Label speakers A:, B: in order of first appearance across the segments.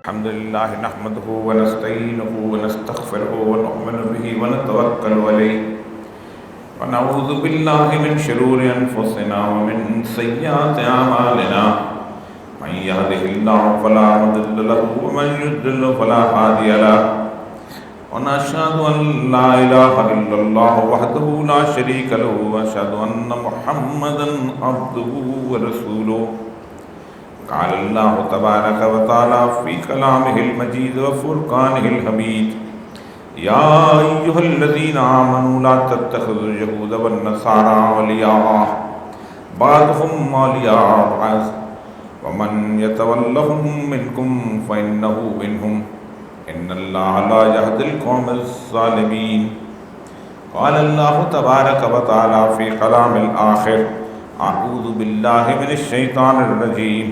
A: الحمد لله نحمده ونستعينه ونستغفره ونؤمن به ونتوكل عليه ونعوذ بالله من شرور أنفسنا ومن سيئات أعمالنا من يهده الله فلا مضل له ومن يضلل فلا هادي له ونشهد أن لا إله إلا الله وحده لا شريك له وأشهد أن محمدا عبده ورسوله قال الله تبارك وتعالى في كلامه المجيد وفرقانه الحميد يا أيها الذين آمنوا لا تتخذوا اليهود والنصارى أولياء بعضهم أولياء بعض ومن يتولهم منكم فإنه منهم إن الله لا يهدي القوم الظالمين قال الله تبارك وتعالى في كلام الآخر أعوذ بالله من الشيطان الرجيم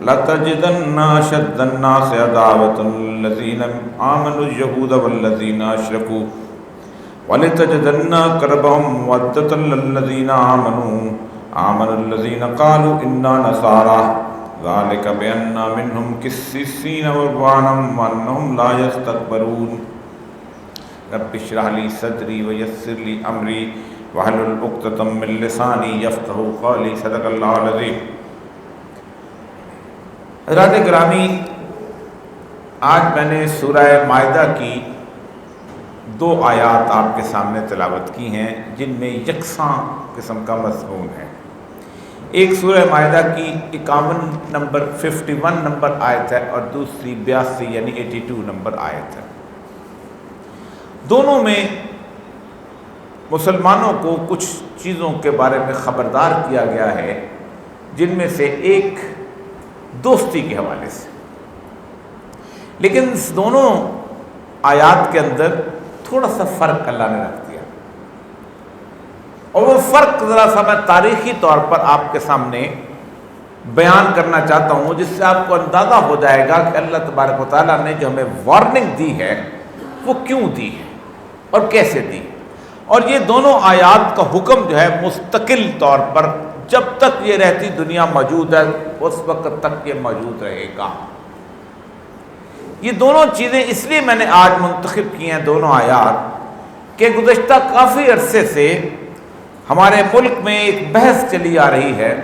A: لَتَجِدَنَّ أَشَدَّ النَّاسِ عَدَاوَةً لِلَّذِينَ آمَنُوا الْيَهُودَ وَالَّذِينَ أَشْرَكُوا وَلَتَجِدَنَّ أَقْرَبَهُمْ مَوَدَّةً لِلَّذِينَ آمَنُوا الَّذِينَ قَالُوا إِنَّا نَصَارَى ذَلِكَ بِأَنَّ مِنْهُمْ قِسِّيسِينَ وَرُهْبَانًا وَأَنَّهُمْ لَا يَسْتَكْبِرُونَ رَبِّ اشْرَحْ لِي صَدْرِي وَيَسِّرْ لِي أَمْرِي وَاحْلُلْ عُقْدَةً مِّن لِّسَانِي يَفْقَهُوا قَوْلِي صدق اللہ العظیم۔ حضرات گرامی، آج میں نے سورہ مائدہ کی 2 آیات آپ کے سامنے تلاوت کی ہیں جن میں یکساں قسم کا مضمون ہے۔ ایک سورہ مائدہ کی 51 نمبر آیت ہے اور دوسری 82 یعنی 82 نمبر آیت ہے۔ دونوں میں مسلمانوں کو کچھ چیزوں کے بارے میں خبردار کیا گیا ہے، جن میں سے ایک دوستی کے حوالے سے، لیکن اس دونوں آیات کے اندر تھوڑا سا فرق اللہ نے رکھ دیا، اور وہ فرق ذرا سا میں تاریخی طور پر آپ کے سامنے بیان کرنا چاہتا ہوں، جس سے آپ کو اندازہ ہو جائے گا کہ اللہ تبارک و تعالیٰ نے جو ہمیں وارننگ دی ہے وہ کیوں دی ہے اور کیسے دی۔ اور یہ دونوں آیات کا حکم جو ہے مستقل طور پر جب تک یہ رہتی دنیا موجود ہے اس وقت تک یہ موجود رہے گا۔ یہ دونوں چیزیں اس لیے میں نے آج منتخب کی ہیں، دونوں آیات، کہ گزشتہ کافی عرصے سے ہمارے ملک میں ایک بحث چلی آ رہی ہے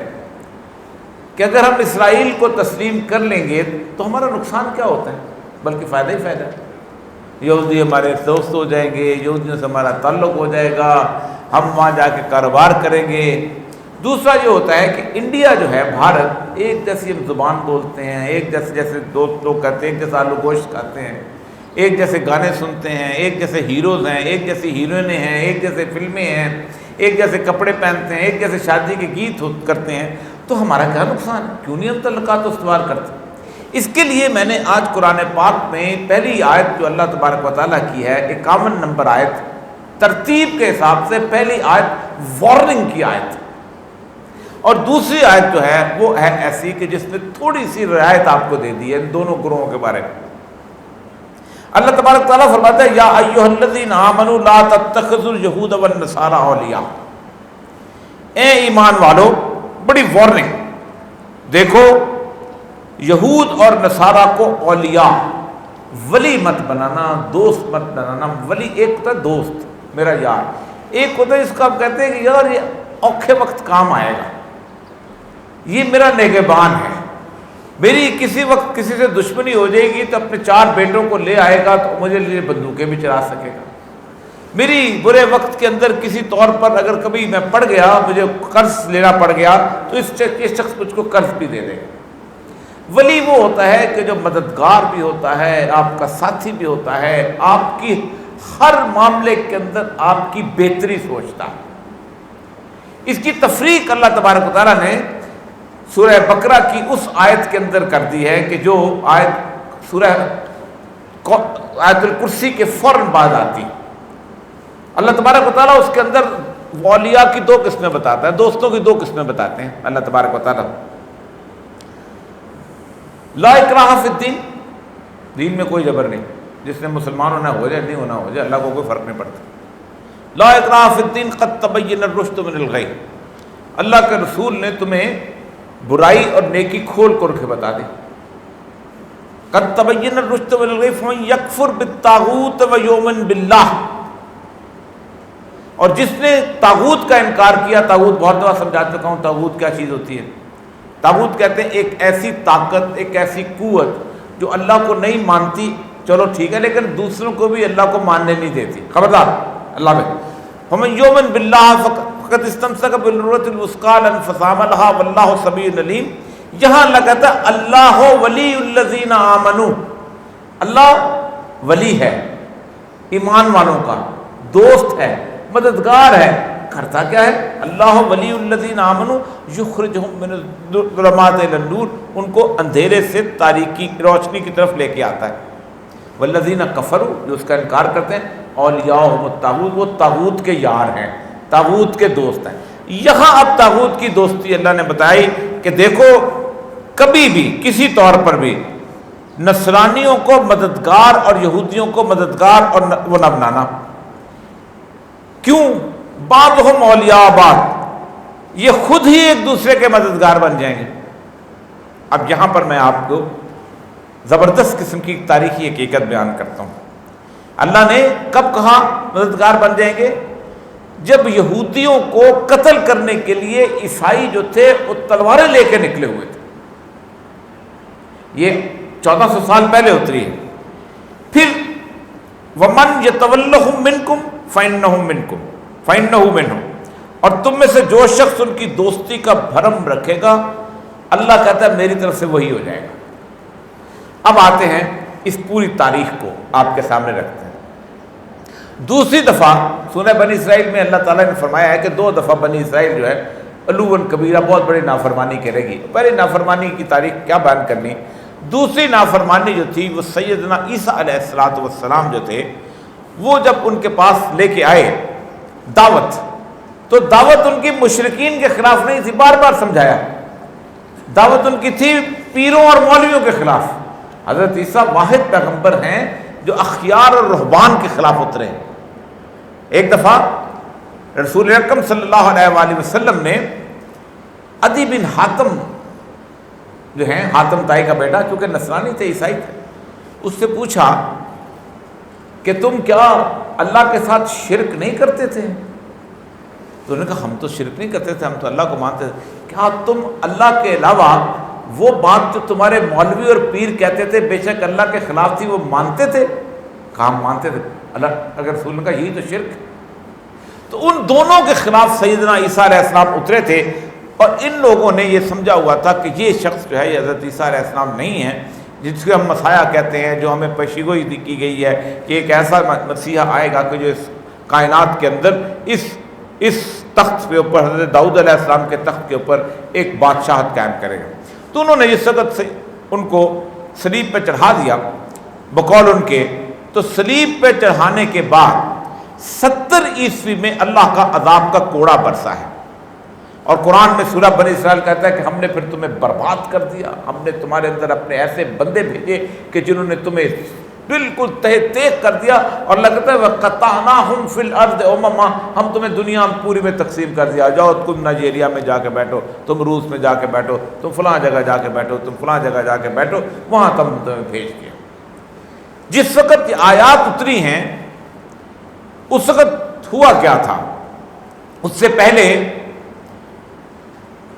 A: کہ اگر ہم اسرائیل کو تسلیم کر لیں گے تو ہمارا نقصان کیا ہوتا ہے، بلکہ فائدہ ہی فائدہ ہے۔ یہودی ہمارے دوست ہو جائیں گے، یہودیوں سے ہمارا تعلق ہو جائے گا، ہم وہاں جا کے کاروبار کریں گے۔ دوسرا یہ ہوتا ہے کہ انڈیا جو ہے، بھارت، ایک جیسی ہم زبان بولتے ہیں، ایک جیسے دوست لوگ کہتے ہیں، ایک جیسا آلو گوشت کھاتے ہیں، ایک جیسے گانے سنتے ہیں، ایک جیسے ہیروز ہیں، ایک جیسی ہیروئنیں ہیں، ایک جیسے فلمیں ہیں، ایک جیسے کپڑے پہنتے ہیں، ایک جیسے شادی کے گیت کرتے ہیں، تو ہمارا کیا نقصان ہے؟ کیوں نہیں ہم تعلقات استوار کرتے؟ اس کے لیے میں نے آج قرآن پاک میں پہلی آیت جو اللہ تبارک و تعالیٰ کی ہے، 51 نمبر آیت، ترتیب کے حساب سے پہلی آیت وارننگ کی آیت، اور دوسری آیت جو ہے وہ ہے ایسی کہ جس میں تھوڑی سی رعایت آپ کو دے دی ہے ان دونوں گروہوں کے بارے میں۔ اللہ تبارک تعالیٰ فرماتا ہے یا ایھا الذین آمنوا لا تتخذوا اليہود والنصارى اولیاء، اے ایمان والو، بڑی وارننگ، دیکھو یہود اور نصارہ کو اولیاء، ولی مت بنانا، دوست مت بنانا۔ ولی ایک ہوتا ہے دوست، میرا یار، ایک ہوتا ہے جس کو آپ کہتے ہیں کہ یار یہ اوکھے وقت کام آئے گا، یہ میرا نگہبان ہے، میری کسی وقت کسی سے دشمنی ہو جائے گی تو اپنے 4 بیٹوں کو لے آئے گا تو مجھے لیے بندوقیں بھی چلا سکے گا، میری برے وقت کے اندر کسی طور پر اگر کبھی میں پڑ گیا، مجھے قرض لینا پڑ گیا تو اس شخص مجھ کو قرض بھی دے دے گا۔ ولی وہ ہوتا ہے کہ جو مددگار بھی ہوتا ہے، آپ کا ساتھی بھی ہوتا ہے، آپ کی ہر معاملے کے اندر آپ کی بہتری سوچتا ہے۔ اس کی تفریق اللہ تبارک و تعالیٰ نے سورہ بقرہ کی اس آیت کے اندر کر دی ہے کہ جو آیت سورہ آیت الکرسی کے فوراً بعد آتی۔ اللہ تبارک و تعالیٰ اس کے اندر اولیاء کی 2 قسمیں بتاتا ہے، دوستوں کی 2 قسمیں بتاتے ہیں اللہ تبارک و تعالیٰ۔ لا اکراہ فی الدین، دین میں کوئی جبر نہیں، جس نے مسلمان ہونا ہو جائے، نہیں ہونا ہو جائے، اللہ کو کوئی فرق نہیں پڑتا۔ لا اکراہ فی الدین قد تبین الرشد من الغی، اللہ کے رسول نے تمہیں برائی اور نیکی کھول کر کے بتا دی۔ قد تبین الرشد من الغی فمن یکفر بالطاغوت ویؤمن باللہ، اور جس نے طاغوت کا انکار کیا، طاغوت بہت دفعہ سمجھا چکا ہوں طاغوت کیا چیز ہوتی ہے۔ طاغوت کہتے ہیں ایک ایسی طاقت، ایک ایسی قوت جو اللہ کو نہیں مانتی، چلو ٹھیک ہے، لیکن دوسروں کو بھی اللہ کو ماننے نہیں دیتی، خبردار اللہ میں۔ فمن یؤمن باللہ فقد استمسک بالعروۃ الوثقی لا انفصام لها واللہ سمیع علیم۔ یہاں لگا تھا اللہ ولی الذین آمنوا، اللہ ولی ہے ایمان والوں کا، دوست ہے، مددگار ہے، کرتا کیا ہے؟ اللہ ولی الذین آمنوا یخرجہم من الظلمات الی النور، ان کو اندھیرے سے تاریکی روشنی کی طرف لے کے آتا ہے۔ والذین کفروا، جو اس کا انکار کرتے ہیں، اولیاءہم الطاغوت، وہ طاغوت کے یار ہیں، طاغوت کے دوست ہیں۔ یہاں اب طاغوت کی دوستی اللہ نے بتائی کہ دیکھو کبھی بھی کسی طور پر بھی نصرانیوں کو مددگار اور یہودیوں کو مددگار اور وہ نہ بنانا۔ کیوں؟ بعضہم اولیاء بعض، یہ خود ہی ایک دوسرے کے مددگار بن جائیں گے۔ اب یہاں پر میں آپ کو زبردست قسم کی تاریخی حقیقت بیان کرتا ہوں۔ اللہ نے کب کہا مددگار بن جائیں گے؟ جب یہودیوں کو قتل کرنے کے لیے عیسائی جو تھے وہ تلواریں لے کے نکلے ہوئے تھے، یہ 1400 سال پہلے اتری ہے۔ پھر وَمَنْ يَتَوَلَّهُمْ مِنْكُمْ فَإِنَّهُمْ مِنْكُمْ فَإِنَّهُ مِنْهُمْ، اور تم میں سے جو شخص ان کی دوستی کا بھرم رکھے گا، اللہ کہتا ہے میری طرف سے وہی ہو جائے گا۔ اب آتے ہیں اس پوری تاریخ کو آپ کے سامنے رکھتے ہیں۔ دوسری دفعہ سورہ بنی اسرائیل میں اللہ تعالیٰ نے فرمایا ہے کہ 2 دفعہ بنی اسرائیل جو ہے علواً کبیرہ بہت بڑی نافرمانی کرے گی۔ پہلی نافرمانی کی تاریخ کیا بیان کرنی، دوسری نافرمانی جو تھی وہ سیدنا عیسیٰ علیہ السلام جو تھے، وہ جب ان کے پاس لے کے آئے دعوت، تو دعوت ان کی مشرکین کے خلاف نہیں تھی، بار بار سمجھایا، دعوت ان کی تھی پیروں اور مولویوں کے خلاف۔ حضرت عیسیٰ واحد پیغمبر ہیں جو اخیار اور رہبان کے خلاف اترے ہیں۔ ایک دفعہ رسول اکرم صلی اللہ علیہ وآلہ وسلم نے عدی بن حاتم جو ہیں، حاتم تائی کا بیٹا، چونکہ نصرانی تھے، عیسائی تھے، اس سے پوچھا کہ تم کیا اللہ کے ساتھ شرک نہیں کرتے تھے؟ تو انہوں نے کہا ہم تو شرک نہیں کرتے تھے، ہم تو اللہ کو مانتے تھے۔ کیا تم اللہ کے علاوہ وہ بات جو تمہارے مولوی اور پیر کہتے تھے بے شک اللہ کے خلاف تھی، وہ مانتے تھے؟ کہا ہم مانتے تھے۔ اللہ اگر رسول نے کہا یہی تو شرک ہے۔ تو ان دونوں کے خلاف سیدنا عیسیٰ علیہ السلام اترے تھے، اور ان لوگوں نے یہ سمجھا ہوا تھا کہ یہ شخص جو ہے یہ حضرت عیسیٰ علیہ السلام نہیں ہے، جس کو ہم مسیح کہتے ہیں، جو ہمیں پیشگوئی کی گئی ہے کہ ایک ایسا مسیح آئے گا کہ جو اس کائنات کے اندر اس تخت کے اوپر، حضرت داؤد علیہ السلام کے تخت کے اوپر ایک بادشاہت قائم کرے گا۔ تو انہوں نے جس وقت سے ان کو صلیب پہ چڑھا دیا بقول ان کے، تو صلیب پہ چڑھانے کے بعد 70 عیسوی میں اللہ کا عذاب کا کوڑا برسا ہے، اور قرآن میں سورہ بنی اسرائیل کہتا ہے کہ ہم نے پھر تمہیں برباد کر دیا، ہم نے تمہارے اندر اپنے ایسے بندے بھیجے کہ جنہوں نے تمہیں بالکل تہہ تیغ کر دیا، اور اللہ کہتا ہے وَقَطَعْنَاهُمْ فِي الْأَرْضِ أُمَمًا، ہم تمہیں دنیا پوری میں تقسیم کر دیا، جاؤ تم نائجیریا میں جا کے بیٹھو، تم روس میں جا کے بیٹھو، تم فلاں جگہ جا کے بیٹھو، تم فلاں جگہ جا کے بیٹھو، وہاں تمہیں بھیج دیا۔ جس وقت یہ آیات اتری ہیں اس وقت ہوا کیا تھا؟ اس سے پہلے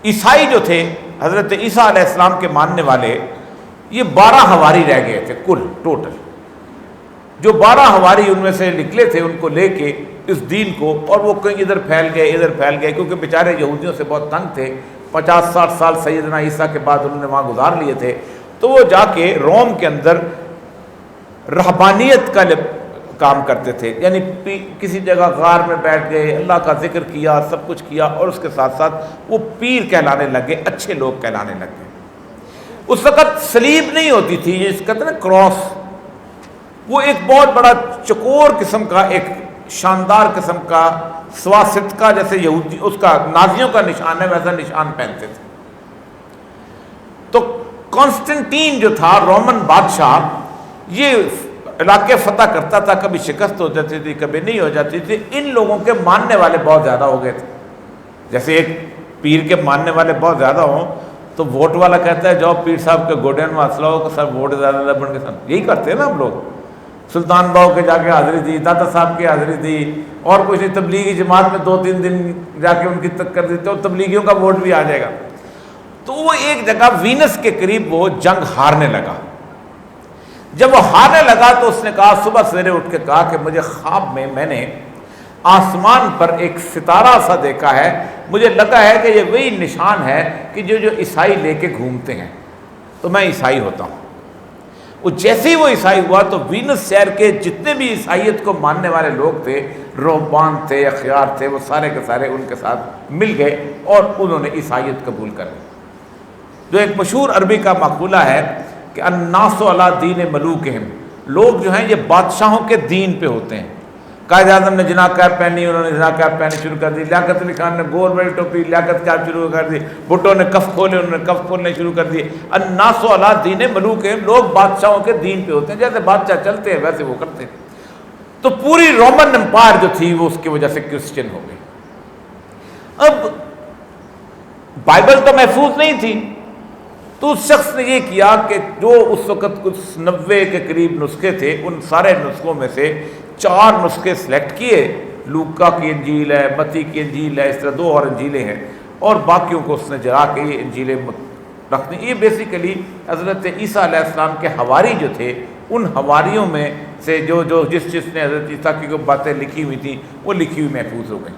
A: عیسائی جو تھے، حضرت عیسیٰ علیہ السلام کے ماننے والے، یہ 12 حواری رہ گئے تھے کل ٹوٹل۔ جو 12 حواری ان میں سے نکلے تھے ان کو لے کے اس دین کو، اور وہ کہیں ادھر پھیل گئے ادھر پھیل گئے، کیونکہ بیچارے یہودیوں سے بہت تنگ تھے، 50-60 سال سیدنا عیسیٰ کے بعد انہوں نے وہاں گزار لیے تھے، تو وہ جا کے روم کے اندر رہبانیت کا کام کرتے تھے، یعنی کسی جگہ غار میں بیٹھ گئے، اللہ کا ذکر کیا، سب کچھ کیا، اور اس کے ساتھ ساتھ وہ پیر کہلانے لگے، اچھے لوگ کہلانے لگے۔ اس وقت صلیب نہیں ہوتی تھی، یہ کہتے ہیں نا کراس، وہ ایک بہت بڑا چکور قسم کا، ایک شاندار قسم کا سواست کا، جیسے یہودی اس کا نازیوں کا نشان ہے ویسا نشان پہنتے تھے۔ تو کانسٹنٹین جو تھا رومن بادشاہ، یہ علاقے فتح کرتا تھا، کبھی شکست ہو جاتی تھی کبھی نہیں ہو جاتی تھی، ان لوگوں کے ماننے والے بہت زیادہ ہو گئے تھے۔ جیسے ایک پیر کے ماننے والے بہت زیادہ ہوں تو ووٹ والا کہتا ہے جاؤ پیر صاحب کے گوڈے میں مسئلہ ہو کہ سر ووٹ زیادہ بن کے ساتھ، یہی کرتے ہیں نا ہم لوگ. سلطان باؤ کے جا کے حاضری دی، داتا صاحب کی حاضری دی، اور کچھ نہیں، تبلیغی جماعت میں 2-3 دن جا کے ان کی تک کر دیتے اور تبلیغیوں کا ووٹ بھی آ جائے گا. تو وہ ایک جگہ وینس کے قریب وہ جنگ ہارنے لگا. جب وہ ہارنے لگا تو اس نے کہا، صبح سویرے اٹھ کے کہا کہ مجھے خواب میں نے آسمان پر ایک ستارہ سا دیکھا ہے، مجھے لگا ہے کہ یہ وہی نشان ہے کہ جو عیسائی لے کے گھومتے ہیں، تو میں عیسائی ہوتا ہوں. وہ جیسے ہی وہ عیسائی ہوا تو وینس شہر کے جتنے بھی عیسائیت کو ماننے والے لوگ تھے، رہبان تھے، اخیار تھے، وہ سارے کے سارے ان کے ساتھ مل گئے اور انہوں نے عیسائیت قبول کر لی. جو ایک مشہور عربی کا مقولہ ہے کہ الناس علی دین ملوکہم، لوگ جو ہیں یہ بادشاہوں کے دین پہ ہوتے ہیں. قائد اعظم نے جناح کیپ پہنی، انہوں نے جناح کیپ پہنی شروع کر دی. لیاقت علی خان نے گول بڑی ٹوپی لیاقت کیپ شروع کر دی. بھٹو نے کف کھولے، انہوں نے کف کھولنے شروع کر دیے. الناس علی دین ملوکہم، لوگ بادشاہوں کے دین پہ ہوتے ہیں، جیسے بادشاہ چلتے ہیں ویسے وہ کرتے ہیں. تو پوری رومن امپائر جو تھی وہ اس کی وجہ سے کرسچن ہو گئی. اب بائبل تو محفوظ نہیں تھی، تو اس شخص نے یہ کیا کہ جو اس وقت کچھ 90 کے قریب نسخے تھے، ان سارے نسخوں میں سے 4 نسخے سلیکٹ کیے. لوکا کی انجیل ہے، متی کی انجیل ہے، اس طرح 2 اور انجیلیں ہیں، اور باقیوں کو اس نے جلا کے یہ انجیلیں رکھ دیں. یہ بیسیکلی حضرت عیسیٰ علیہ السلام کے حواری جو تھے، ان حواریوں میں سے جو جس نے حضرت عیسیٰ کی باتیں لکھی ہوئی تھیں وہ لکھی ہوئی محفوظ ہو گئیں.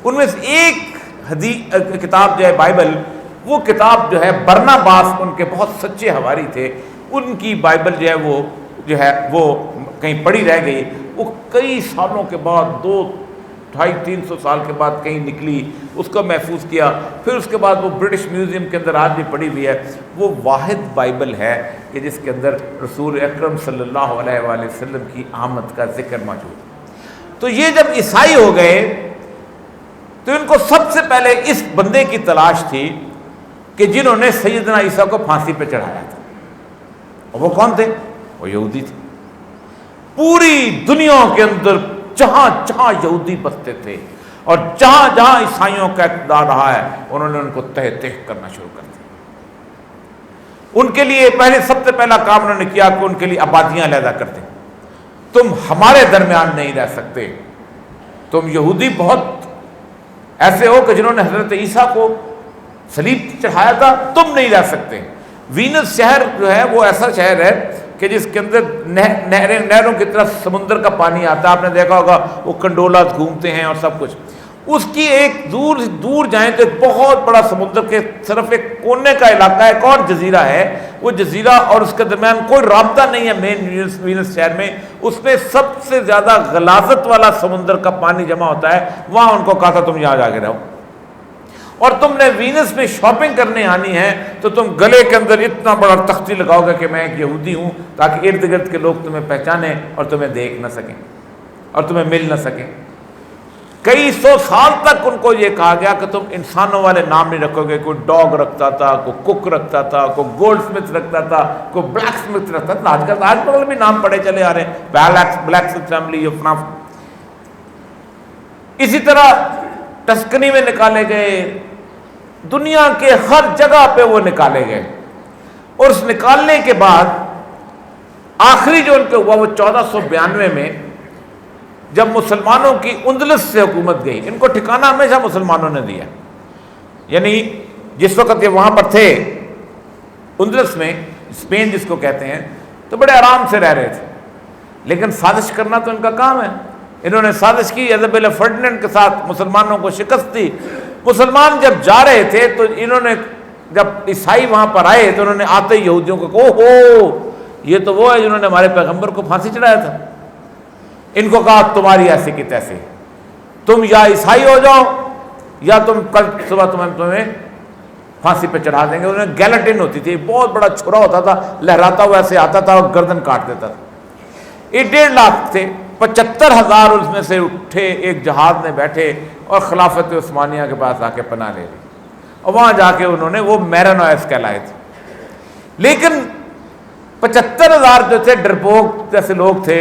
A: ان میں سے ایک کتاب جو ہے بائبل، وہ کتاب جو ہے برناباس، ان کے بہت سچے حواری تھے، ان کی بائبل جو ہے وہ کہیں پڑی رہ گئی. وہ کئی سالوں کے بعد 200-250-300 سال کے بعد کہیں نکلی، اس کو محفوظ کیا. پھر اس کے بعد وہ برٹش میوزیم کے اندر آج بھی پڑی ہوئی ہے. وہ واحد بائبل ہے کہ جس کے اندر رسول اکرم صلی اللہ علیہ وآلہ وسلم کی آمد کا ذکر موجود. تو یہ جب عیسائی ہو گئے تو ان کو سب سے پہلے اس بندے کی تلاش تھی کہ جنہوں نے سیدنا عیسیٰ کو پھانسی پہ چڑھایا تھا. اور وہ کون تھے؟ وہ یہودی تھے. پوری دنیا کے اندر جہاں جہاں یہودی بستے تھے اور جہاں جہاں عیسائیوں کا اقتدار رہا ہے، انہوں نے ان کو تہ تہ کرنا شروع کر دیا. ان کے لیے سب سے پہلا کام انہوں نے کیا کہ ان کے لیے آبادیاں علیحدہ کر دیں. تم ہمارے درمیان نہیں رہ سکتے، تم یہودی بہت ایسے ہو کہ جنہوں نے حضرت عیسیٰ کو صلیب چڑھایا تھا، تم نہیں رہ سکتے. وینس شہر جو ہے وہ ایسا شہر ہے کہ جس کے اندر نہروں کی طرف سمندر کا پانی آتا ہے. آپ نے دیکھا ہوگا وہ کنڈولات گھومتے ہیں اور سب کچھ. اس کی ایک دور جائیں تو ایک بہت بڑا سمندر کے صرف ایک کونے کا علاقہ، ایک اور جزیرہ ہے. وہ جزیرہ اور اس کے درمیان کوئی رابطہ نہیں ہے مین وینس شہر میں. اس میں سب سے زیادہ غلاظت والا سمندر کا پانی جمع ہوتا ہے. وہاں ان کو کہا تھا تم یہاں جا کے رہو، اور تم نے وینس میں شاپنگ کرنے آنی ہے تو تم گلے کے اندر اتنا بڑا تختی لگاؤ گے کہ میں ایک یہودی ہوں، تاکہ ارد گرد کے لوگ تمہیں پہچانیں اور تمہیں دیکھ نہ سکیں اور تمہیں مل نہ سکیں. کئی 100 سال تک ان کو یہ کہا گیا کہ تم انسانوں والے نام نہیں رکھو گے. کوئی ڈاگ رکھتا تھا، کوئی کک رکھتا تھا، کوئی گولڈ سمتھ رکھتا تھا، کوئی بلیک سمتھ رکھتا تھا. آج کل بھی نام پڑے چلے آ رہے ہیں، بلیک سمتھ فیملی. اسی طرح ٹسکنی میں نکالے گئے، دنیا کے ہر جگہ پہ وہ نکالے گئے. اور اس نکالنے کے بعد آخری جو ان کے ہوا وہ 1492 میں، جب مسلمانوں کی اندلس سے حکومت گئی. ان کو ٹھکانہ ہمیشہ مسلمانوں نے دیا، یعنی جس وقت یہ وہاں پر تھے اندلس میں، اسپین جس کو کہتے ہیں، تو بڑے آرام سے رہ رہے تھے. لیکن سازش کرنا تو ان کا کام ہے. انہوں نے سازش کی، ایزابیلا فرڈیننڈ کے ساتھ مسلمانوں کو شکست دی. مسلمان جب جا رہے تھے تو انہوں نے، جب عیسائی وہاں پر آئے تو انہوں نے آتے ہی یہودیوں کو کہا، اوہ یہ تو وہ ہے جنہوں نے ہمارے پیغمبر کو پھانسی چڑھایا تھا. ان کو کہا تمہاری ایسے کی تیسے، تم یا عیسائی ہو جاؤ یا تم کل صبح تمہیں پھانسی پہ چڑھا دیں گے. انہوں نے گیلٹن ہوتی تھی، بہت بڑا چھرا ہوتا تھا، لہراتا ہوا ایسے آتا تھا اور گردن کاٹ دیتا تھا. یہ 1.5 لاکھ تھے. 75,000 اس میں سے اٹھے، ایک جہاز میں بیٹھے اور خلافت عثمانیہ کے پاس آ کے پناہ لے لی. اور وہاں جا کے انہوں نے وہ میرانوائس کہلائے تھے. لیکن 75,000 جو تھے ڈرپوک جیسے لوگ تھے،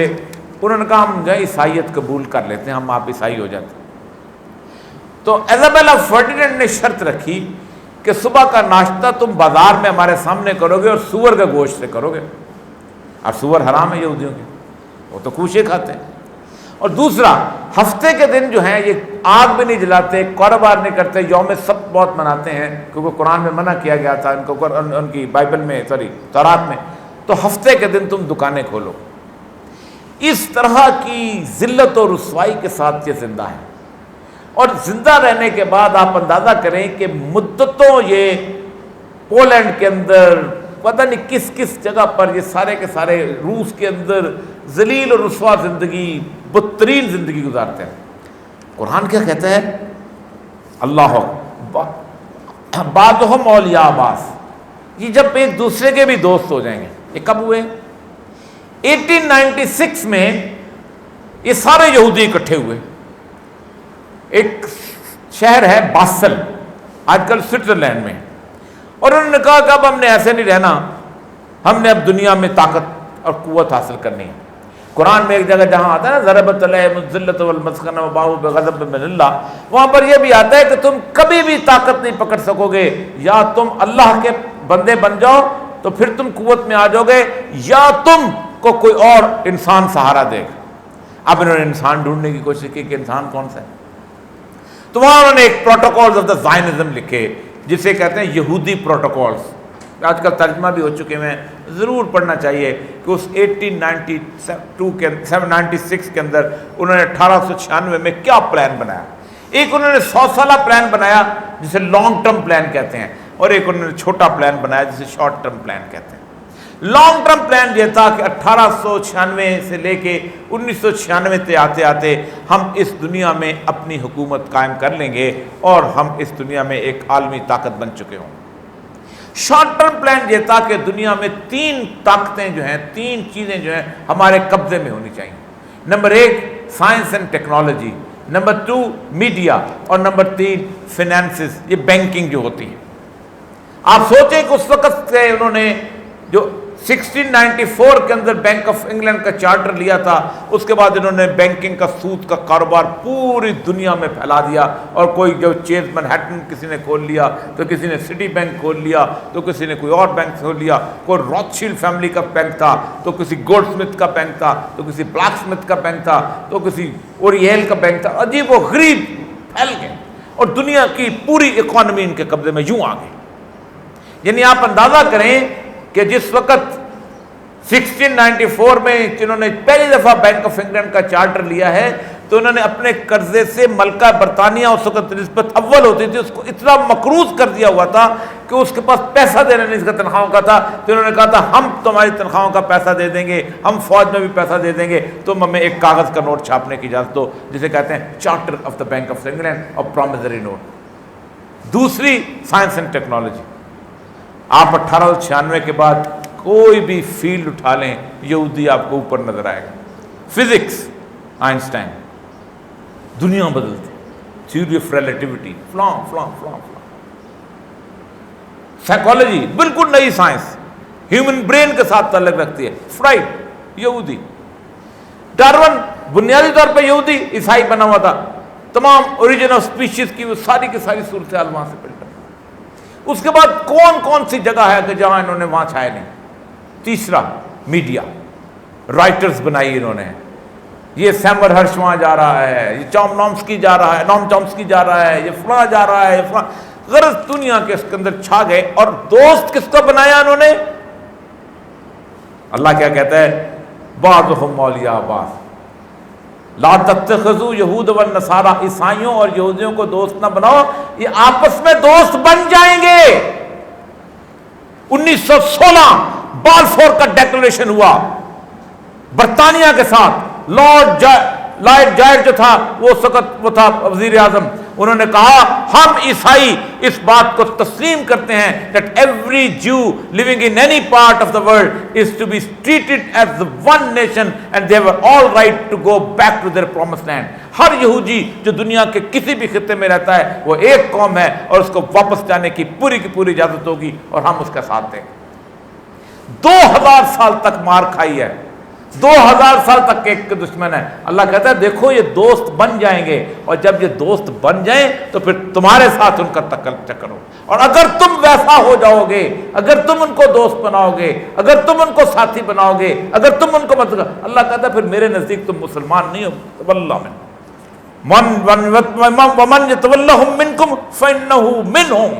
A: انہوں نے کہا ہم جو ہے عیسائیت قبول کر لیتے ہیں، آپ عیسائی ہو جاتے. تو ایزابیلا فرڈیننڈ نے شرط رکھی کہ صبح کا ناشتہ تم بازار میں ہمارے سامنے کرو گے اور سور کے گوشت سے کرو گے، اور سور حرام ہے یہودیوں کی، وہ تو کوشے کھاتے ہیں۔ اور دوسرا، ہفتے کے دن جو ہیں یہ آگ بھی نہیں جلاتے، کاروبار نہیں کرتے، یوم سبت بہت مناتے ہیں کیونکہ قرآن میں منع کیا گیا تھا ان کو، ان کی بائبل میں تورات میں، تو ہفتے کے دن تم دکانیں کھولو۔ اس طرح کی ذلت اور رسوائی کے ساتھ یہ زندہ ہے، اور زندہ رہنے کے بعد آپ اندازہ کریں کہ مدتوں یہ پولینڈ کے اندر پتہ نہیں کس کس جگہ پر یہ سارے کے سارے روس کے اندر ذلیل اور رسوا زندگی، بدترین زندگی گزارتے ہیں۔ قرآن کیا کہتا ہے؟ اللہ بعضهم اولیاء بعض، یہ جب ایک دوسرے کے بھی دوست ہو جائیں گے۔ یہ کب ہوئے؟ 1896 میں یہ سارے یہودی اکٹھے ہوئے، ایک شہر ہے باسل آج کل سوئٹزرلینڈ میں، اور انہوں نے کہا کہ اب ہم نے ایسے نہیں رہنا، ہم نے اب دنیا میں طاقت اور قوت حاصل کرنی ہے۔ قرآن میں ایک جگہ جہاں آتا ہے نا ضربت علیہم الذلۃ والمسکنۃ وباؤوا بغضب من اللہ، وہاں پر یہ بھی آتا ہے کہ تم کبھی بھی طاقت نہیں پکڑ سکو گے، یا تم اللہ کے بندے بن جاؤ تو پھر تم قوت میں آ جاؤ گے، یا تم کو کوئی اور انسان سہارا دے گا۔ اب انہوں نے انسان ڈھونڈنے کی کوشش کی کہ انسان کون سا ہے، تو وہاں انہوں نے ایک پروٹوکولز آف دا زائنزم لکھے جسے کہتے ہیں یہودی پروٹوکولز، آج کل ترجمہ بھی ہو چکے ہیں، ضرور پڑھنا چاہیے کہ اس 1896 کے اندر انہوں نے 1896 میں کیا پلان بنایا۔ ایک انہوں نے 100 سالہ پلان بنایا جسے لانگ ٹرم پلان کہتے ہیں، اور ایک انہوں نے چھوٹا پلان بنایا جسے شارٹ ٹرم پلان کہتے ہیں۔ لانگ ٹرم پلان یہ تھا کہ 1896 سے لے کے 1996 تے آتے آتے ہم اس دنیا میں اپنی حکومت قائم کر لیں گے اور ہم اس دنیا میں ایک عالمی طاقت بن چکے ہوں۔ شارٹ ٹرم پلان یہ تھا کہ دنیا میں 3 طاقتیں جو ہیں، 3 چیزیں جو ہیں ہمارے قبضے میں ہونی چاہیے۔ Number 1 science and technology, number 2 media, اور نمبر 3 فینانسز، یہ بینکنگ جو ہوتی ہے۔ آپ سوچیں کہ اس وقت سے انہوں نے جو 1694 کے اندر بینک آف انگلینڈ کا چارٹر لیا تھا، اس کے بعد انہوں نے بینکنگ کا سود کا کاروبار پوری دنیا میں پھیلا دیا، اور کوئی جو چیز منہٹن کسی نے کھول لیا، تو کسی نے سٹی بینک کھول لیا، تو کسی نے کوئی اور بینک کھول لیا، کوئی روتشیلڈ فیملی کا بینک تھا، تو کسی گولڈ سمتھ کا بینک تھا، تو کسی بلیک سمتھ کا بینک تھا، تو کسی اوریل کا بینک تھا، عجیب و غریب پھیل گئے، اور دنیا کی پوری اکانومی ان کے قبضے میں یوں آ گئی۔ یعنی آپ اندازہ کریں کہ جس وقت 1694 میں جنہوں نے پہلی دفعہ بینک آف انگلینڈ کا چارٹر لیا ہے، تو انہوں نے اپنے قرضے سے ملکہ برطانیہ اس وقت نسبت اول ہوتی تھی، اس کو اتنا مقروض کر دیا ہوا تھا کہ اس کے پاس پیسہ دینے نہیں، اس کا تنخواہوں کا تھا، تو انہوں نے کہا تھا ہم تمہاری تنخواہوں کا پیسہ دے دیں گے، ہم فوج میں بھی پیسہ دے دیں گے، تم ہمیں ایک کاغذ کا نوٹ چھاپنے کی اجازت دو، جسے کہتے ہیں charter of the bank of England اور پرومسری نوٹ۔ دوسری سائنس اینڈ ٹیکنالوجی، آپ 1896 کے بعد کوئی بھی فیلڈ اٹھا لیں یہودی آپ کو اوپر نظر آئے گا۔ فزکس آئنسٹائن، دنیا بدلتی، تھیوری آف ریلیٹیوٹی، فلاں فلاں فلاں فلاں۔ سائیکالوجی بالکل نئی سائنس، ہیومن برین کے ساتھ تعلق رکھتی ہے، فرائڈ یہودی۔ ڈارون بنیادی طور پہ یہودی عیسائی بنا ہوا تھا، تمام اوریجن آف سپیشیز کی وہ ساری کی ساری صورتحال وہاں سے پلٹ۔ اس کے بعد کون کون سی جگہ ہے کہ جہاں انہوں نے وہاں چھائے نہیں۔ تیسرا میڈیا، رائٹرز بنائی انہوں نے، یہ سیمر ہرش وہاں جا رہا ہے، یہ نام چومسکی جا رہا ہے، یہ فلاں جا رہا ہے، یہ فلاں، غرض دنیا کے اس کے اندر چھا گئے۔ اور دوست کس کو بنایا انہوں نے؟ اللہ کیا کہتا ہے؟ بعضهم اولیاء بعض، لا تتخذوا یہود والنصارى، عیسائیوں اور یہودیوں کو دوست نہ بناؤ، یہ آپس میں دوست بن جائیں گے۔ 1916 بالفور کا ڈیکلریشن ہوا برطانیہ کے ساتھ، لارڈ جائر جو تھا وہ اس وقت وہ تھا وزیر اعظم، انہوں نے کہا ہم عیسائی اس بات کو تسلیم کرتے ہیں that every Jew living in any part of the world is to be treated as the one nation and they have all right to go back to their promised land۔ ہر یہودی جو دنیا کے کسی بھی خطے میں رہتا ہے وہ ایک قوم ہے، اور اس کو واپس جانے کی پوری کی پوری اجازت ہوگی، اور ہم اس کا ساتھ دیں گے۔ 2000 سال تک مار کھائی ہے، 2000 سال تک کے ایک دشمن ہے. اللہ کہتا ہے دیکھو یہ دوست بن جائیں گے، اور جب یہ دوست بن جائیں تو پھر تمہارے ساتھ ان کا چکر ہو. اور اگر تم ویسا ہو جاؤ گے، اگر تم ان کو دوست بناؤ گے، اگر تم ان کو ساتھی بناؤ گے، اگر تم ان کو اللہ کہتا ہے پھر میرے نزدیک تم مسلمان نہیں ہو. واللہ ومن یتولہم منکم فإنہ منہم،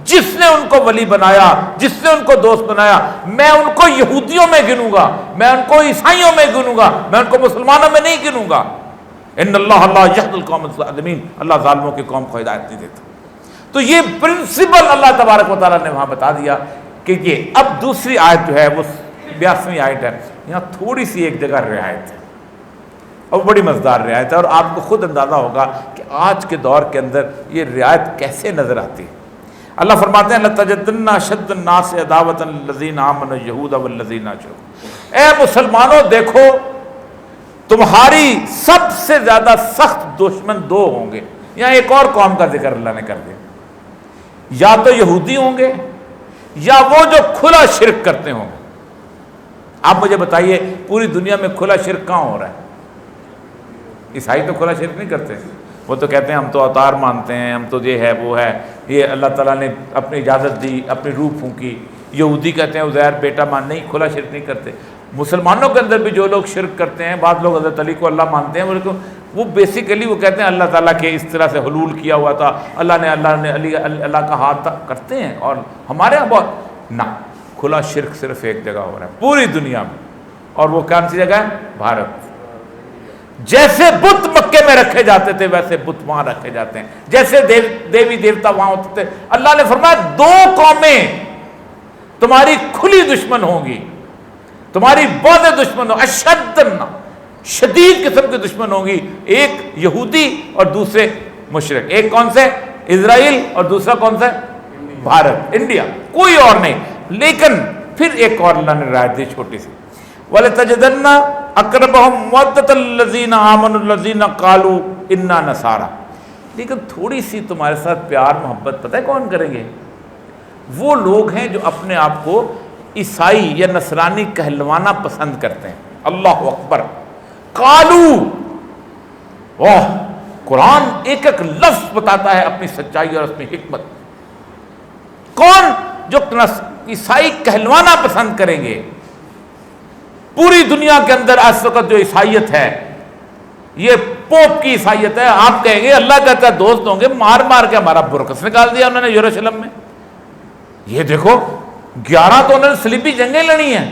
A: جس نے ان کو ولی بنایا، جس نے ان کو دوست بنایا، میں ان کو یہودیوں میں گنوں گا، میں ان کو عیسائیوں میں گنوں گا، میں ان کو مسلمانوں میں نہیں گنوں گا. ان اللہ لا یہدی القوم الظالمین، اللہ ظالموں کی قوم کو ہدایت نہیں دیتا. تو یہ پرنسپل اللہ تبارک و تعالیٰ نے وہاں بتا دیا کہ یہ. اب دوسری آیت جو ہے وہ 82ویں آیت ہے، یہاں تھوڑی سی ایک جگہ رعایت ہے اور بڑی مزدار رعایت ہے، اور آپ کو خود اندازہ ہوگا کہ آج کے دور کے اندر یہ رعایت کیسے نظر آتی ہے. اللہ فرماتے ہیں لَتَجِدَنَّ أَشَدَّ النَّاسِ عَدَاوَةً لِلَّذِينَ آمَنُوا الْيَهُودَ وَالَّذِينَ أَشْرَكُوا، اے مسلمانوں دیکھو تمہاری سب سے زیادہ سخت دشمن دو ہوں گے. یہاں ایک اور قوم کا ذکر اللہ نے کر دیا، یا تو یہودی ہوں گے یا وہ جو کھلا شرک کرتے ہوں گے. آپ مجھے بتائیے پوری دنیا میں کھلا شرک کہاں ہو رہا ہے؟ عیسائی تو کھلا شرک نہیں کرتے، وہ تو کہتے ہیں ہم تو اوتار مانتے ہیں، ہم تو یہ ہے وہ ہے، یہ اللہ تعالیٰ نے اپنی اجازت دی، اپنی روح پھونکی. یہودی کہتے ہیں عزیر بیٹا مان، نہیں کھلا شرک نہیں کرتے. مسلمانوں کے اندر بھی جو لوگ شرک کرتے ہیں، بعض لوگ حضرت علی کو اللہ مانتے ہیں، وہ بیسیکلی وہ کہتے ہیں اللہ تعالیٰ کے اس طرح سے حلول کیا ہوا تھا، اللہ نے اللہ کا ہاتھ کرتے ہیں. اور ہمارے یہاں بہت نہ، کھلا شرک صرف ایک جگہ ہو رہا ہے پوری دنیا میں، اور وہ کون سی جگہ ہے؟ بھارت. جیسے بت مکے میں رکھے جاتے تھے ویسے بت وہاں رکھے جاتے ہیں، جیسے دیوی دیوتا وہاں ہوتے تھے. اللہ نے فرمایا دو قومیں تمہاری کھلی دشمن ہوں گی، تمہاری بہت دشمن ہوں، اشد شدید قسم کی دشمن ہوں گی. ایک یہودی اور دوسرے مشرک. ایک کون سے؟ اسرائیل، اور دوسرا کون سا؟ بھارت، انڈیا، کوئی اور نہیں. لیکن پھر ایک اور اللہ نے رعایت دی چھوٹی سی، وَلَتَجِدَنَّ أَقْرَبَهُمْ مَوَدَّةً الَّذِينَ آمَنُوا الَّذِينَ قَالُوا إِنَّا نَصَارَى. لیکن تھوڑی سی تمہارے ساتھ پیار محبت پتہ ہے کون کریں گے؟ وہ لوگ ہیں جو اپنے آپ کو عیسائی یا نصرانی کہلوانا پسند کرتے ہیں. اللہ اکبر. قالوا، واہ، قرآن ایک ایک لفظ بتاتا ہے اپنی سچائی اور اپنی حکمت. کون جو عیسائی کہلوانا پسند کریں گے؟ پوری دنیا کے اندر اس وقت جو عیسائیت ہے یہ پوپ کی عیسائیت ہے. آپ کہیں گے اللہ کہتا ہے دوست ہوں گے، مار مار کے ہمارا برکس نکال دیا انہوں نے یروشلم میں. یہ دیکھو 11 تو انہوں نے صلیبی جنگیں لڑی ہیں،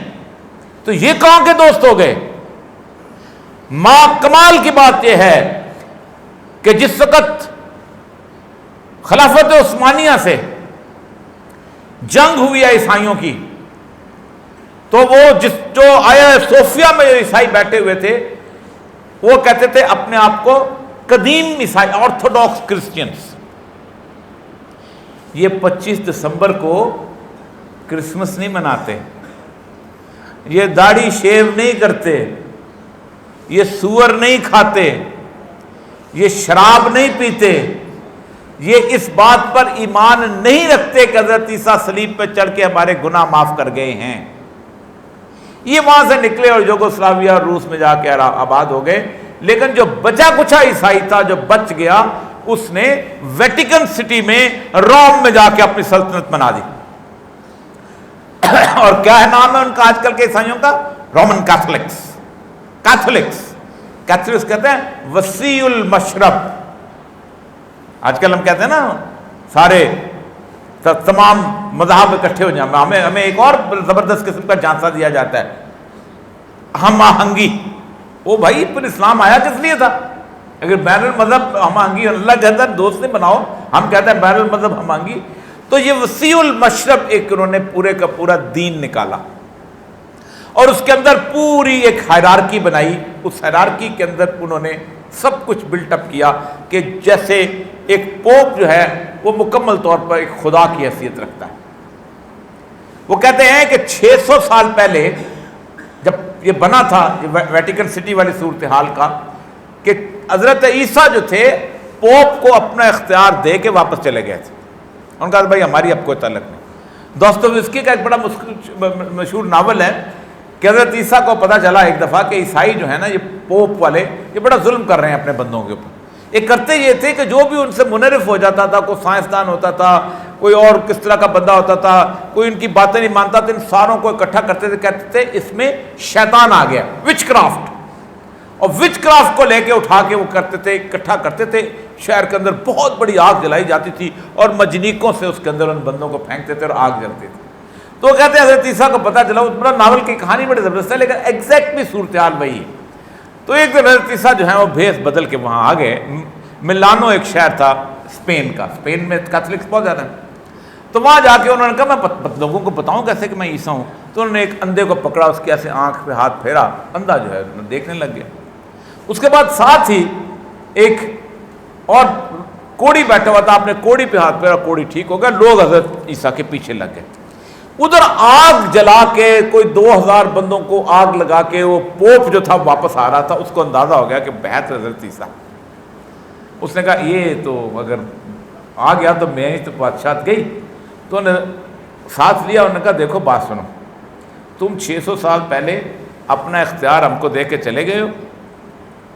A: تو یہ کہاں کے دوست ہو گئے؟ ماں کمال کی بات یہ ہے کہ جس وقت خلافت عثمانیہ سے جنگ ہوئی ہے عیسائیوں کی، تو وہ جو آیا صوفیہ میں جو عیسائی بیٹھے ہوئے تھے وہ کہتے تھے اپنے آپ کو قدیم عیسائی، آرتھوڈاکس کرسچنز. یہ 25 دسمبر کو کرسمس نہیں مناتے، یہ داڑھی شیو نہیں کرتے، یہ سور نہیں کھاتے، یہ شراب نہیں پیتے، یہ اس بات پر ایمان نہیں رکھتے کہ حضرت عیسیٰ صلیب پہ چڑھ کے ہمارے گناہ معاف کر گئے ہیں. یہ وہاں سے نکلے اور یوگوسلاویہ اور روس میں جا کے آباد ہو گئے. لیکن جو بچا کچھا عیسائی تھا جو بچ گیا، اس نے ویٹیکن سٹی میں روم میں جا کے اپنی سلطنت بنا دی. اور کیا ہے نام ہے ان کا آج کل کے عیسائیوں کا؟ Roman Catholics. کیتھولکس کہتے ہیں وسیع المشرب. آج کل ہم کہتے ہیں نا سارے تمام مذہب اکٹھے ہو جائیں، ہمیں ایک اور زبردست قسم کا جھانسا دیا جاتا ہے، ہم آہنگی. وہ بھائی پھر اسلام آیا کس لیے تھا؟ اگر بین المذہب ہم آہنگی اللہ کہتا ہے دوست نہیں بناؤ، ہم کہتے ہیں بین المذہب ہم آہنگی. تو یہ وسیع المشرب ایک انہوں نے پورے کا پورا دین نکالا اور اس کے اندر پوری ایک ہائرارکی بنائی. اس ہائرارکی کے اندر انہوں نے سب کچھ بلٹ اپ کیا کہ جیسے ایک پوپ جو ہے وہ مکمل طور پر ایک خدا کی حیثیت رکھتا ہے. وہ کہتے ہیں کہ 600 سال پہلے جب یہ بنا تھا ویٹیکن سٹی والی صورتحال کا، کہ حضرت عیسیٰ جو تھے پوپ کو اپنا اختیار دے کے واپس چلے گئے تھے. ان کا بھائی ہماری اب کوئی تعلق نہیں. دوستویفسکی کا ایک بڑا مشہور ناول ہے کہ حضرت عیسیٰ کو پتہ چلا ایک دفعہ کہ عیسائی جو ہے نا، یہ پوپ والے، یہ بڑا ظلم کر رہے ہیں اپنے بندوں کے اوپر۔ یہ کرتے یہ تھے کہ جو بھی ان سے منحرف ہو جاتا تھا، کوئی سائنسدان ہوتا تھا، کوئی اور کس طرح کا بندہ ہوتا تھا، کوئی ان کی باتیں نہیں مانتا تھا، ان ساروں کو اکٹھا کرتے تھے، کہتے تھے اس میں شیطان آ گیا، وچ کرافٹ، اور وچ کرافٹ کو لے کے اٹھا کے وہ کرتے تھے، اکٹھا کرتے تھے، شہر کے اندر بہت بڑی آگ جلائی جاتی تھی اور مجنیکوں سے اس کے اندر ان بندوں کو پھینکتے تھے اور آگ جلتی تھی۔ تو وہ کہتے ہیں حضرت عیسیٰ کو پتہ چلا، بڑا ناول کی کہانی بڑی زبردست ہے لیکن ایگزیکٹلی صورتحال وہی ہے۔ تو ایک دن حضرت عیسیٰ جو ہیں وہ بھیس بدل کے وہاں آ گئے، ملانو ایک شہر تھا اسپین کا، اسپین میں کیتھولکس بہت زیادہ ہیں، تو وہاں جا کے انہوں نے کہا میں لوگوں کو بتاؤں کیسے کہ میں عیسیٰ ہوں۔ تو انہوں نے ایک اندھے کو پکڑا، اس کی ایسے آنکھ پہ ہاتھ پھیرا، اندھا جو ہے دیکھنے لگ گیا۔ اس کے بعد ساتھ ہی ایک اور کوڑی بیٹھا ہوا تھا، آپ نے کوڑی پہ ہاتھ پھیرا، کوڑی ٹھیک ہو گیا، لوگ حضرت عیسیٰ کے پیچھے لگ گئے۔ ادھر آگ جلا کے کوئی 2000 بندوں کو آگ لگا کے وہ پوپ جو تھا واپس آ رہا تھا، اس کو اندازہ ہو گیا کہ بہت حضرت عیسیٰ۔ اس نے کہا یہ تو اگر آ گیا تو میں ہی تو بادشاہت گئی۔ تو انہوں نے ساتھ لیا، انہوں نے کہا دیکھو بات سنو، تم 600 سال پہلے اپنا اختیار ہم کو دے کے چلے گئے ہو،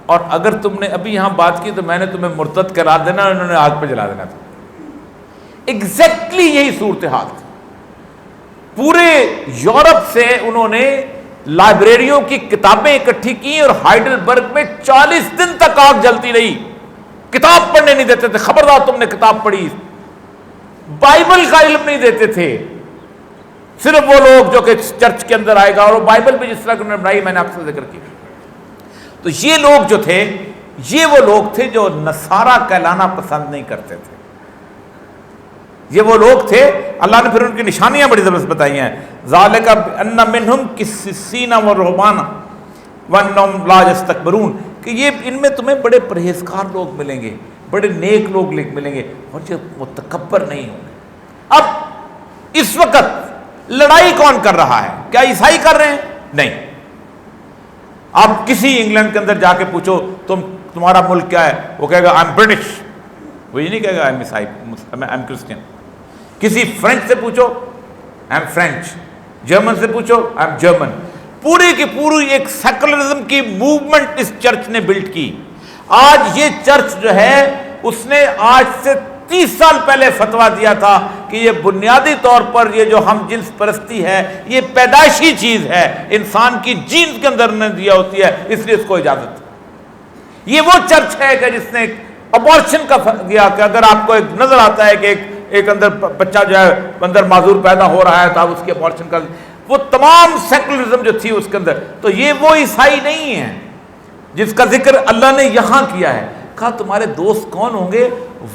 A: اور اگر تم نے ابھی یہاں بات کی تو میں نے تمہیں مرتد قرار دینا، انہوں نے آگ پہ جلا دینا تھا۔ ایگزیکٹلی یہی صورتحال تھی۔ پورے یورپ سے انہوں نے لائبریریوں کی کتابیں اکٹھی کی اور ہائیڈلبرگ میں 40 دن تک آگ جلتی رہی، کتاب پڑھنے نہیں دیتے تھے، خبردار تم نے کتاب پڑھی، بائبل کا علم نہیں دیتے تھے، صرف وہ لوگ جو کہ چرچ کے اندر آئے گا، اور وہ بائبل بھی جس طرح انہوں نے بنائی میں نے آپ سے ذکر کیا۔ تو یہ لوگ جو تھے، یہ وہ لوگ تھے جو نصارہ کہلانا پسند نہیں کرتے تھے، یہ وہ لوگ تھے۔ اللہ نے پھر ان کی نشانیاں بڑی زبردست بتائی ہیں، ذالک ان منہم قسیسین و رہبانا وانہم لا یستکبرون، کہ یہ ان میں تمہیں بڑے پرہیزگار لوگ ملیں گے، بڑے نیک لوگ ملیں گے، اور یہ متکبر نہیں ہوں گے۔ اب اس وقت لڑائی کون کر رہا ہے؟ کیا عیسائی کر رہے ہیں؟ نہیں۔ آپ کسی انگلینڈ کے اندر جا کے پوچھو تمہارا ملک کیا ہے، وہ کہے گا آئی ایم برٹش، وہ یہ نہیں کہے گا آئی ایم عیسائی، آئی ایم کرسچن۔ کسی فرینچ سے پوچھو آئی ایم فرینچ، جرمن سے پوچھو آئی ایم جرمن۔ پوری کی پوری ایک سیکولرزم کی موومنٹ اس چرچ نے بلڈ کی۔ آج یہ چرچ جو ہے اس نے آج سے 30 سال پہلے فتویٰ دیا تھا کہ یہ بنیادی طور پر یہ جو ہم جنس پرستی ہے یہ پیدائشی چیز ہے، انسان کی جینز کے اندر نے دیا ہوتی ہے، اس لیے اس کو اجازت ہے۔ یہ وہ چرچ ہے کہ جس نے ابارشن کا دیا کہ اگر آپ کو ایک نظر آتا ہے کہ ایک اندر بچہ جو ہے اندر معذور پیدا ہو رہا ہے تو آپ اس کے ابارشن کا، وہ تمام سیکولرزم جو تھی اس کے اندر۔ تو یہ وہ عیسائی نہیں ہے جس کا ذکر اللہ نے یہاں کیا ہے۔ کہا تمہارے دوست کون ہوں گے؟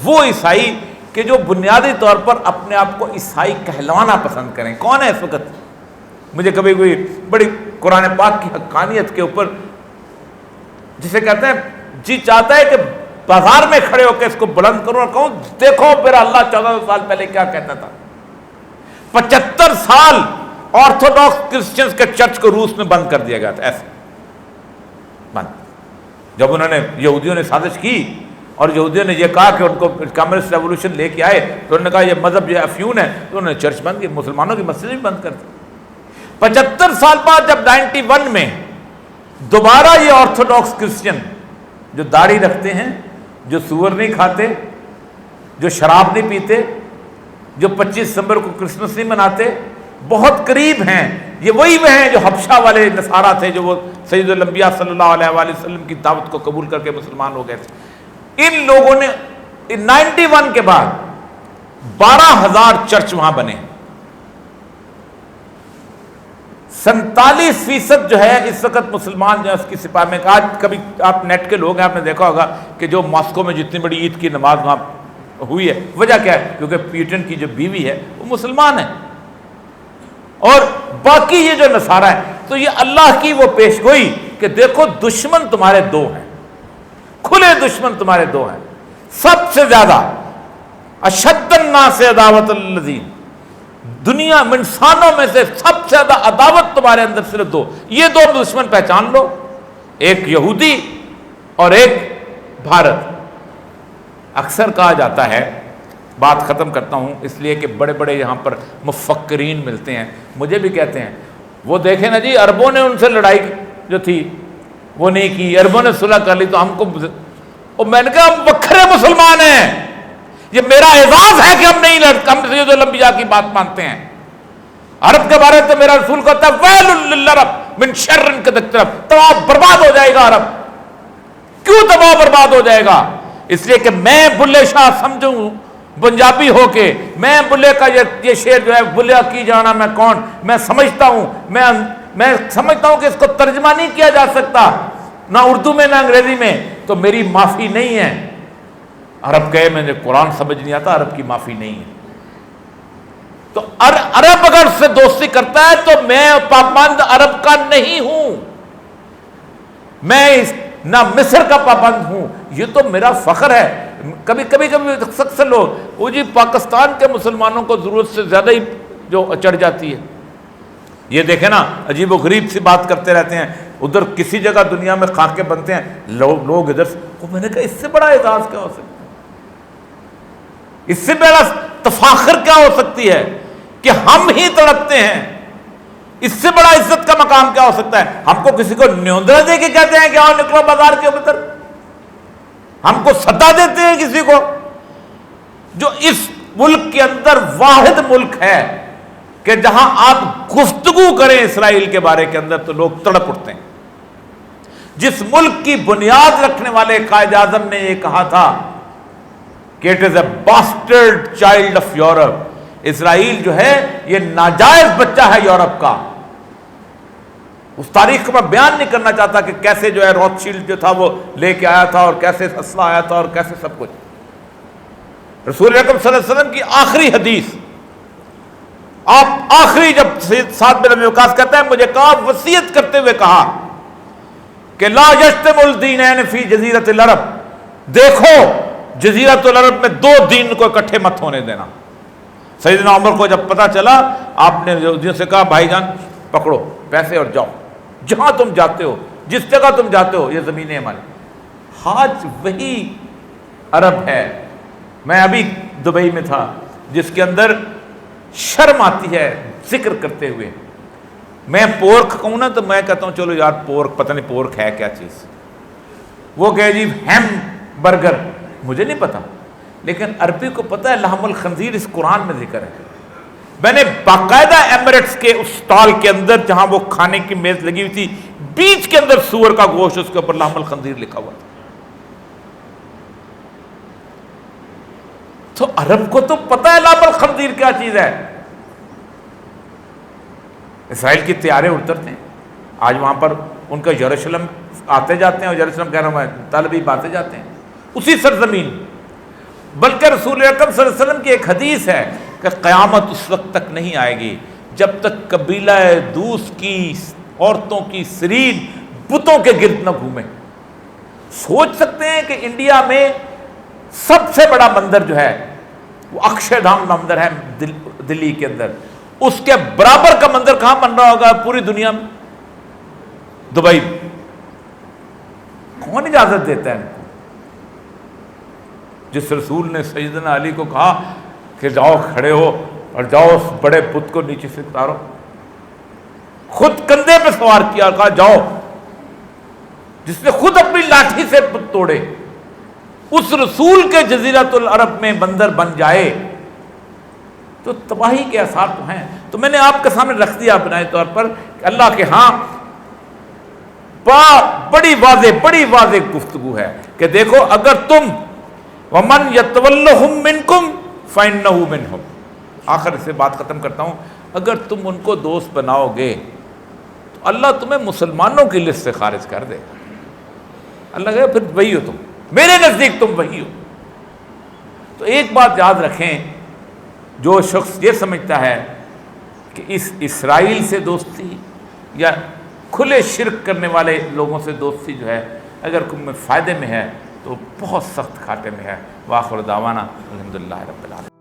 A: وہ عیسائی کہ جو بنیادی طور پر اپنے آپ کو عیسائی کہلوانا پسند کریں۔ کون ہے اس وقت؟ مجھے کبھی کوئی بڑی قرآن پاک کی حقانیت کے اوپر جسے کہتے ہیں جی چاہتا ہے کہ بازار میں کھڑے ہو کے اس کو بلند کروں اور کہوں دیکھو پھر اللہ 1400 سال پہلے کیا کہتا تھا۔ 75 سال آرتھوڈاکس کرسچنز کے چرچ کو روس میں بند کر دیا گیا تھا، ایسے بند۔ جب انہوں نے یہودیوں نے سازش کی اور یہودیوں نے یہ کہا کہ ان کو کمیونسٹ ریولوشن لے کے آئے تو انہوں نے کہا یہ مذہب جو افیون ہے، تو انہوں نے چرچ بند کی، مسلمانوں کی مسجد بھی بند کر دی۔ 75 سال بعد جب 91 میں دوبارہ یہ آرتھوڈاکس کرسچن جو داڑھی رکھتے ہیں، جو سور نہیں کھاتے، جو شراب نہیں پیتے، جو 25 دسمبر کو کرسمس نہیں مناتے، بہت قریب ہیں، یہ وہی وہ ہیں جو حبشہ والے نصارہ تھے جو وہ سید الانبیاء صلی اللہ علیہ وآلہ وسلم کی دعوت کو قبول کر کے مسلمان ہو گئے تھے۔ ان لوگوں نے 91 کے بعد 12,000 چرچ وہاں بنے، 47% جو ہے اس وقت مسلمان جو ہے اس کی سپاہ میں۔ آج کبھی آپ نیٹ کے لوگ ہیں، آپ نے دیکھا ہوگا کہ جو ماسکو میں جتنی بڑی عید کی نماز وہاں ہوئی ہے، وجہ کیا ہے؟ کیونکہ پیوٹن کی جو بیوی ہے وہ مسلمان ہے، اور باقی یہ جو نصارہ ہے۔ تو یہ اللہ کی وہ پیش گوئی کہ دیکھو دشمن تمہارے دو ہیں، کھلے دشمن تمہارے دو ہیں، سب سے زیادہ اشد الناس عداوۃ الذین، دنیا میں انسانوں میں سے سب سے زیادہ عداوت تمہارے اندر صرف دو، یہ دو دشمن پہچان لو، ایک یہودی اور ایک بھارت۔ اکثر کہا جاتا ہے، بات ختم کرتا ہوں اس لیے کہ بڑے بڑے یہاں پر مفکرین ملتے ہیں، مجھے بھی کہتے ہیں وہ دیکھیں نا جی، عربوں نے ان سے لڑائی جو تھی وہ نہیں کی، عربوں نے صلح کر لی، تو ہم کو، اور میں نے کہا ہم وکھرے مسلمان ہیں، یہ میرا اعزاز ہے کہ ہم نہیں لڑتے، ہم سید الانبیاء کی بات مانتے ہیں۔ عرب کے بارے میں میرا رسول کہتا ہے ویل للعرب من شر طرف، تباہ برباد ہو جائے گا عرب۔ کیوں تباہ برباد ہو جائے گا؟ اس لیے کہ میں بلے شاہ سمجھوں پنجابی ہو کے، میں بلے کا یہ شعر جو ہے، بلیا کی جانا میں کون، میں سمجھتا ہوں، میں سمجھتا ہوں کہ اس کو ترجمہ نہیں کیا جا سکتا، نہ اردو میں نہ انگریزی میں، تو میری معافی نہیں ہے۔ عرب کہے مجھے قرآن سمجھ نہیں آتا، عرب کی معافی نہیں ہے۔ تو عرب اگر اس سے دوستی کرتا ہے تو میں پابند عرب کا نہیں ہوں، میں نہ مصر کا پابند ہوں، یہ تو میرا فخر ہے۔ کبھی اکثر لوگ وہ جی پاکستان کے مسلمانوں کو ضرورت سے زیادہ ہی جو چڑھ جاتی ہے، یہ دیکھیں نا، عجیب و غریب سی بات کرتے رہتے ہیں، ادھر کسی جگہ دنیا میں خاکے بنتے ہیں لوگ ادھر سے، میں نے کہا اس سے بڑا اعزاز کیا ہو سکتا ہے، اس سے بڑا تفاخر کیا ہو سکتی ہے کہ ہم ہی تڑپتے ہیں، اس سے بڑا عزت کا مقام کیا ہو سکتا ہے؟ ہم کو کسی کو نیوندرا دے کے کہتے ہیں کہ آؤ نکلو بازار کے اوپر، ہم کو سدا دیتے ہیں کسی کو، جو اس ملک کے اندر واحد ملک ہے کہ جہاں آپ گفتگو کریں اسرائیل کے بارے کے اندر تو لوگ تڑپ اٹھتے ہیں، جس ملک کی بنیاد رکھنے والے قائد اعظم نے یہ کہا تھا کہ it is a bastard child of Europe, Israel جو ہے یہ ناجائز بچہ ہے یورپ کا۔ اس تاریخ کو میں بیان نہیں کرنا چاہتا کہ کیسے جو ہے روتھ شیلڈ جو تھا وہ لے کے آیا تھا، اور کیسے اسلحہ آیا تھا، اور کیسے سب کچھ۔ رسول اکرم صلی اللہ علیہ وسلم کی آخری حدیث، آپ آخری جب سعد بن ابی وقاص کہتا ہے مجھے کہا، وصیت کرتے ہوئے کہا کہ لا یجتمع الدینین فی جزیرۃ العرب، دیکھو جزیرۃ العرب میں دو دین کو اکٹھے مت ہونے دینا۔ سیدنا عمر کو جب پتا چلا، آپ نے یہودیوں سے کہا بھائی جان پکڑو پیسے اور جاؤ، جہاں تم جاتے ہو، جس جگہ تم جاتے ہو، یہ زمینیں ہماری۔ آج وہی عرب ہے، میں ابھی دبئی میں تھا، جس کے اندر شرم آتی ہے ذکر کرتے ہوئے۔ میں پورک کہوں نا تو میں کہتا ہوں چلو یار پورک، پتہ نہیں پورک ہے کیا چیز، وہ کہے جی ہیم برگر، مجھے نہیں پتا، لیکن عربی کو پتہ ہے لحم الخنزیر اس قرآن میں ذکر ہے۔ میں نے باقاعدہ ایمریٹس کے اس اسٹال کے اندر جہاں وہ کھانے کی میز لگی ہوئی تھی، بیچ کے اندر سور کا گوشت، اس کے اوپر لحم الخنزیر لکھا ہوا تھا۔ تو عرب کو تو پتہ ہے لحم الخنزیر کیا چیز ہے۔ اسرائیل کی طیارے اترتے ہیں، آج وہاں پر ان کا یروشلم آتے جاتے ہیں، اور یروشلم کہہ رہا ہوں میں، تل ابیب آتے جاتے ہیں، اسی سرزمین۔ بلکہ رسول اکرم صلی اللہ علیہ وسلم کی ایک حدیث ہے کہ قیامت اس وقت تک نہیں آئے گی جب تک قبیلہ دوس کی عورتوں کی سرید بتوں کے گرد نہ گھومیں۔ سوچ سکتے ہیں کہ انڈیا میں سب سے بڑا مندر جو ہے وہ اکشے دھام مندر ہے دلی کے اندر، اس کے برابر کا مندر کہاں بن رہا ہوگا پوری دنیا میں؟ دبئی میں۔ کون اجازت دیتا ہے ان کو؟ جس رسول نے سیدنا علی کو کہا کہ جاؤ کھڑے ہو اور جاؤ اس بڑے بت کو نیچے سے اتارو، خود کندھے پہ سوار کیا اور کہا جاؤ، جس نے خود اپنی لاٹھی سے بت توڑے، اس رسول کے جزیرۃ العرب میں بندر بن جائے تو تباہی کے آثار تو ہیں۔ تو میں نے آپ کے سامنے رکھ دیا بنائے طور پر کہ اللہ کے ہاں بڑی واضح گفتگو ہے کہ دیکھو اگر تم وَمَنْ يَتَوَلَّهُمْ مِنْكُمْ فَإِنَّهُ مِنْهُمْ، آخر سے بات ختم کرتا ہوں، اگر تم ان کو دوست بناؤ گے تو اللہ تمہیں مسلمانوں کی لسٹ سے خارج کر دے گا۔ اللہ کہے پھر وہی ہو تم، میرے نزدیک تم وہی ہو۔ تو ایک بات یاد رکھیں، جو شخص یہ سمجھتا ہے کہ اس اسرائیل سے دوستی یا کھلے شرک کرنے والے لوگوں سے دوستی جو ہے اگر کوئی فائدے میں ہے تو بہت سخت کھاٹے میں ہے۔ وآخر دعوانا الحمدللہ رب العالمین۔